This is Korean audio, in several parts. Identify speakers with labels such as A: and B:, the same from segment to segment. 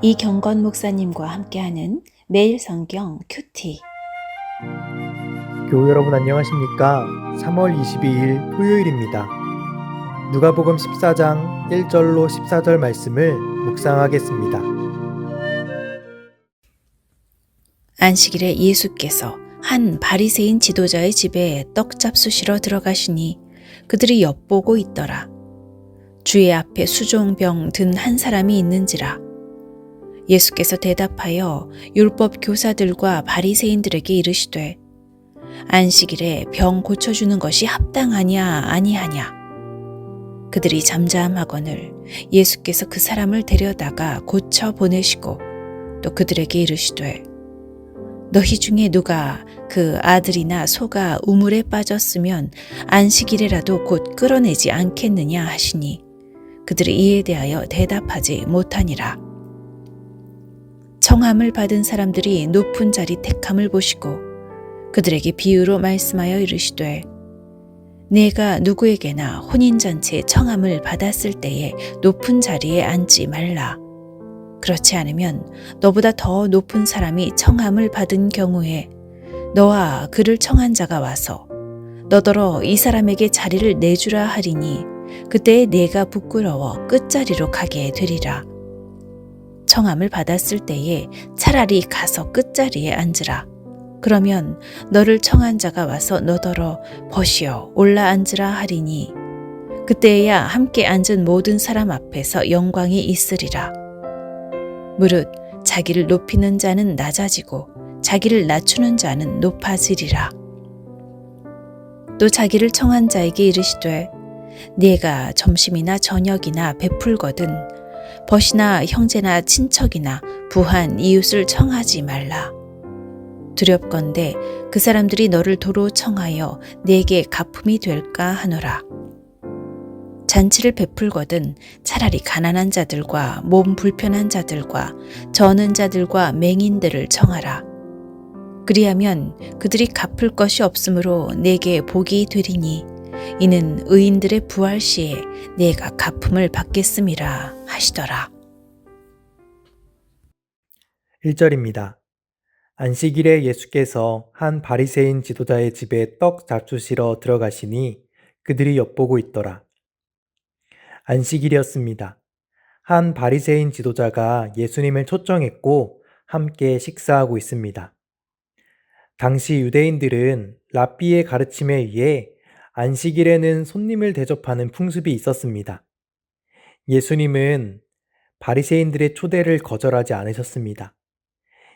A: 이경건 목사님과 함께하는 매일 성경 큐티.
B: 교우 여러분 안녕하십니까? 3월 22일 토요일입니다. 누가복음 14장 1절로 14절 말씀을 묵상하겠습니다.
A: 안식일에 예수께서 한 바리새인 지도자의 집에 떡 잡수시러 들어가시니 그들이 엿보고 있더라. 주의 앞에 수종병 든 한 사람이 있는지라. 예수께서 대답하여 율법 교사들과 바리새인들에게 이르시되 안식일에 병 고쳐주는 것이 합당하냐 아니하냐. 그들이 잠잠하거늘 예수께서 그 사람을 데려다가 고쳐 보내시고 또 그들에게 이르시되 너희 중에 누가 그 아들이나 소가 우물에 빠졌으면 안식일에라도 곧 끌어내지 않겠느냐 하시니 그들이 이에 대하여 대답하지 못하니라. 청함을 받은 사람들이 높은 자리 택함을 보시고 그들에게 비유로 말씀하여 이르시되 내가 누구에게나 혼인잔치에 청함을 받았을 때에 높은 자리에 앉지 말라. 그렇지 않으면 너보다 더 높은 사람이 청함을 받은 경우에 너와 그를 청한 자가 와서 너더러 이 사람에게 자리를 내주라 하리니 그때에 내가 부끄러워 끝자리로 가게 되리라. 청함을 받았을 때에 차라리 가서 끝자리에 앉으라. 그러면 너를 청한 자가 와서 너더러 버시어 올라 앉으라 하리니 그때에야 함께 앉은 모든 사람 앞에서 영광이 있으리라. 무릇 자기를 높이는 자는 낮아지고 자기를 낮추는 자는 높아지리라. 또 자기를 청한 자에게 이르시되 네가 점심이나 저녁이나 베풀거든 벗이나 형제나 친척이나 부한 이웃을 청하지 말라. 두렵건대 그 사람들이 너를 도로 청하여 네게 가품이 될까 하노라. 잔치를 베풀거든 차라리 가난한 자들과 몸 불편한 자들과 저는 자들과 맹인들을 청하라. 그리하면 그들이 갚을 것이 없으므로 네게 복이 되리니 이는 의인들의 부활 시에 네가 가품을 받겠음이라 하시더라.
B: 1절입니다. 안식일에 예수께서 한 바리새인 지도자의 집에 떡 잡수시러 들어가시니 그들이 엿보고 있더라. 안식일이었습니다. 한 바리새인 지도자가 예수님을 초청했고 함께 식사하고 있습니다. 당시 유대인들은 랍비의 가르침에 의해 안식일에는 손님을 대접하는 풍습이 있었습니다. 예수님은 바리새인들의 초대를 거절하지 않으셨습니다.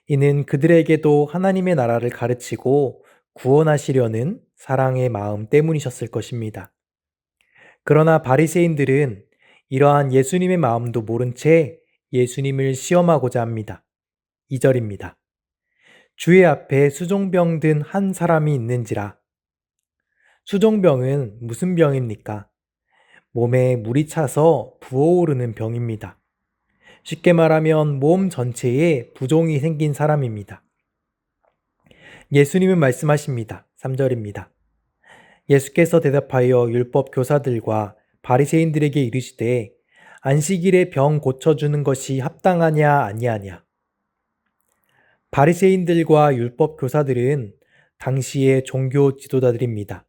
B: 이는 그들에게도 하나님의 나라를 가르치고 구원하시려는 사랑의 마음 때문이셨을 것입니다. 그러나 바리새인들은 이러한 예수님의 마음도 모른 채 예수님을 시험하고자 합니다. 2절입니다. 주의 앞에 수종병 든 한 사람이 있는지라. 수종병은 무슨 병입니까? 몸에 물이 차서 부어오르는 병입니다. 쉽게 말하면 몸 전체에 부종이 생긴 사람입니다. 예수님은 말씀하십니다. 3절입니다. 예수께서 대답하여 율법 교사들과 바리새인들에게 이르시되 안식일에 병 고쳐주는 것이 합당하냐 아니하냐. 바리새인들과 율법 교사들은 당시의 종교 지도자들입니다.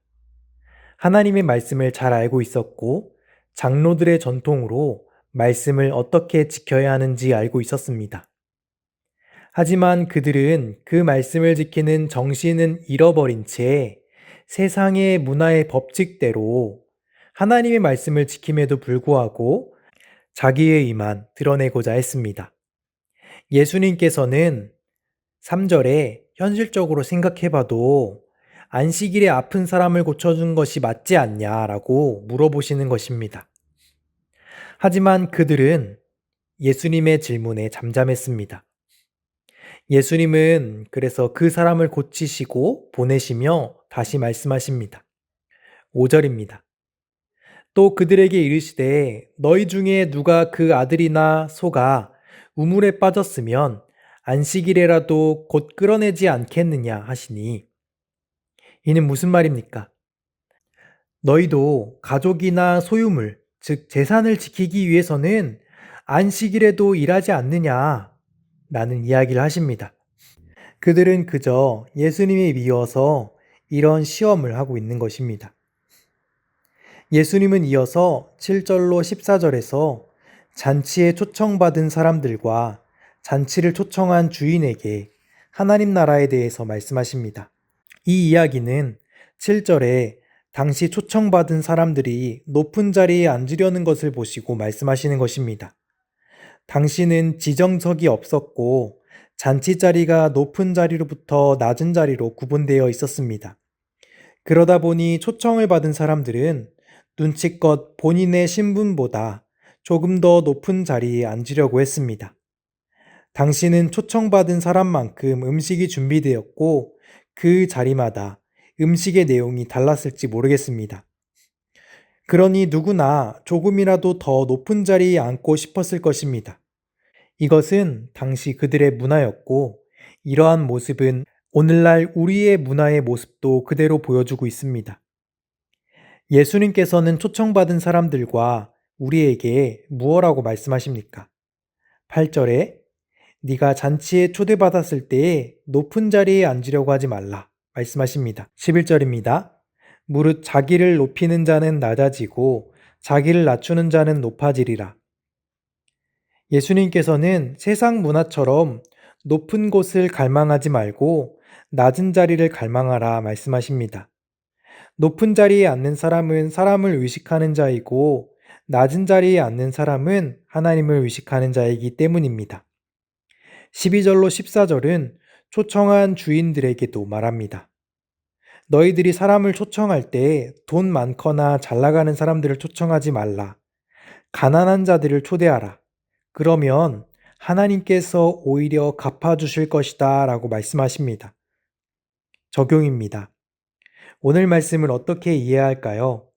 B: 하나님의 말씀을 잘 알고 있었고 장로들의 전통으로 말씀을 어떻게 지켜야 하는지 알고 있었습니다. 하지만 그들은 그 말씀을 지키는 정신은 잃어버린 채 세상의 문화의 법칙대로 하나님의 말씀을 지킴에도 불구하고 자기의 의만 드러내고자 했습니다. 예수님께서는 3절에 현실적으로 생각해봐도 안식일에 아픈 사람을 고쳐준 것이 맞지 않냐라고 물어보시는 것입니다. 하지만 그들은 예수님의 질문에 잠잠했습니다. 예수님은 그래서 그 사람을 고치시고 보내시며 다시 말씀하십니다. 5절입니다. 또 그들에게 이르시되 너희 중에 누가 그 아들이나 소가 우물에 빠졌으면 안식일에라도 곧 끌어내지 않겠느냐 하시니 이는 무슨 말입니까? 너희도 가족이나 소유물, 즉 재산을 지키기 위해서는 안식일에도 일하지 않느냐 라는 이야기를 하십니다. 그들은 그저 예수님이 미워서 이런 시험을 하고 있는 것입니다. 예수님은 이어서 7절로 14절에서 잔치에 초청받은 사람들과 잔치를 초청한 주인에게 하나님 나라에 대해서 말씀하십니다. 이 이야기는 7절에 당시 초청받은 사람들이 높은 자리에 앉으려는 것을 보시고 말씀하시는 것입니다. 당시는 지정석이 없었고 잔치 자리가 높은 자리로부터 낮은 자리로 구분되어 있었습니다. 그러다 보니 초청을 받은 사람들은 눈치껏 본인의 신분보다 조금 더 높은 자리에 앉으려고 했습니다. 당시는 초청받은 사람만큼 음식이 준비되었고 그 자리마다 음식의 내용이 달랐을지 모르겠습니다. 그러니 누구나 조금이라도 더 높은 자리에 앉고 싶었을 것입니다. 이것은 당시 그들의 문화였고 이러한 모습은 오늘날 우리의 문화의 모습도 그대로 보여주고 있습니다. 예수님께서는 초청받은 사람들과 우리에게 무엇라고 말씀하십니까? 8절에 네가 잔치에 초대받았을 때에 높은 자리에 앉으려고 하지 말라 말씀하십니다. 11절입니다. 무릇 자기를 높이는 자는 낮아지고 자기를 낮추는 자는 높아지리라. 예수님께서는 세상 문화처럼 높은 곳을 갈망하지 말고 낮은 자리를 갈망하라 말씀하십니다. 높은 자리에 앉는 사람은 사람을 의식하는 자이고 낮은 자리에 앉는 사람은 하나님을 의식하는 자이기 때문입니다. 12절로 14절은 초청한 주인들에게도 말합니다. 너희들이 사람을 초청할 때 돈 많거나 잘 나가는 사람들을 초청하지 말라. 가난한 자들을 초대하라. 그러면 하나님께서 오히려 갚아주실 것이다 라고 말씀하십니다. 적용입니다. 오늘 말씀을 어떻게 이해해야 할까요?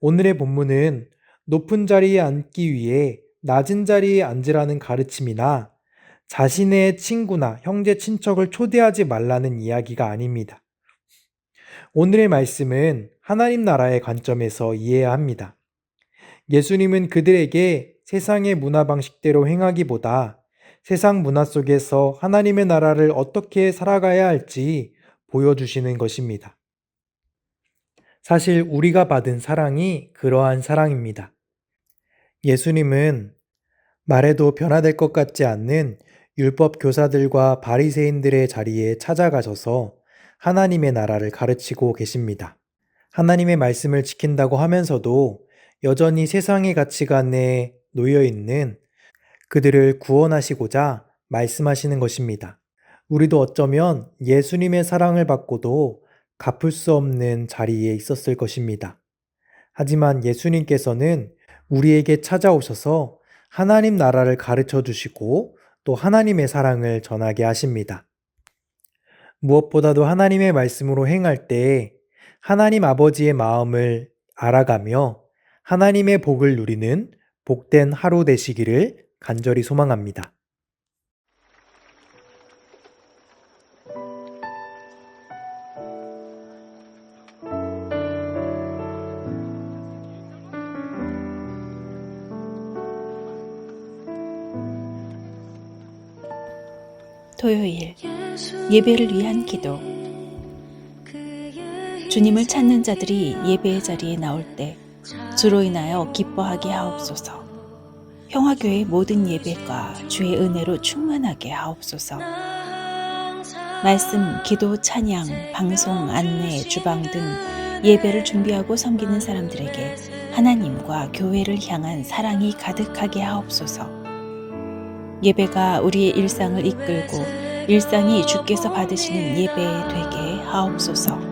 B: 오늘의 본문은 높은 자리에 앉기 위해 낮은 자리에 앉으라는 가르침이나 자신의 친구나 형제 친척을 초대하지 말라는 이야기가 아닙니다. 오늘의 말씀은 하나님 나라의 관점에서 이해해야 합니다. 예수님은 그들에게 세상의 문화 방식대로 행하기보다 세상 문화 속에서 하나님의 나라를 어떻게 살아가야 할지 보여주시는 것입니다. 사실 우리가 받은 사랑이 그러한 사랑입니다. 예수님은 말해도 변화될 것 같지 않는 율법 교사들과 바리새인들의 자리에 찾아가셔서 하나님의 나라를 가르치고 계십니다. 하나님의 말씀을 지킨다고 하면서도 여전히 세상의 가치관에 놓여 있는 그들을 구원하시고자 말씀하시는 것입니다. 우리도 어쩌면 예수님의 사랑을 받고도 갚을 수 없는 자리에 있었을 것입니다. 하지만 예수님께서는 우리에게 찾아오셔서 하나님 나라를 가르쳐 주시고 또 하나님의 사랑을 전하게 하십니다. 무엇보다도 하나님의 말씀으로 행할 때 하나님 아버지의 마음을 알아가며 하나님의 복을 누리는 복된 하루 되시기를 간절히 소망합니다.
A: 토요일 예배를 위한 기도. 주님을 찾는 자들이 예배의 자리에 나올 때 주로 인하여 기뻐하게 하옵소서. 평화교회 모든 예배가 주의 은혜로 충만하게 하옵소서. 말씀, 기도, 찬양, 방송, 안내, 주방 등 예배를 준비하고 섬기는 사람들에게 하나님과 교회를 향한 사랑이 가득하게 하옵소서. 예배가 우리의 일상을 이끌고 일상이 주께서 받으시는 예배 되게 하옵소서.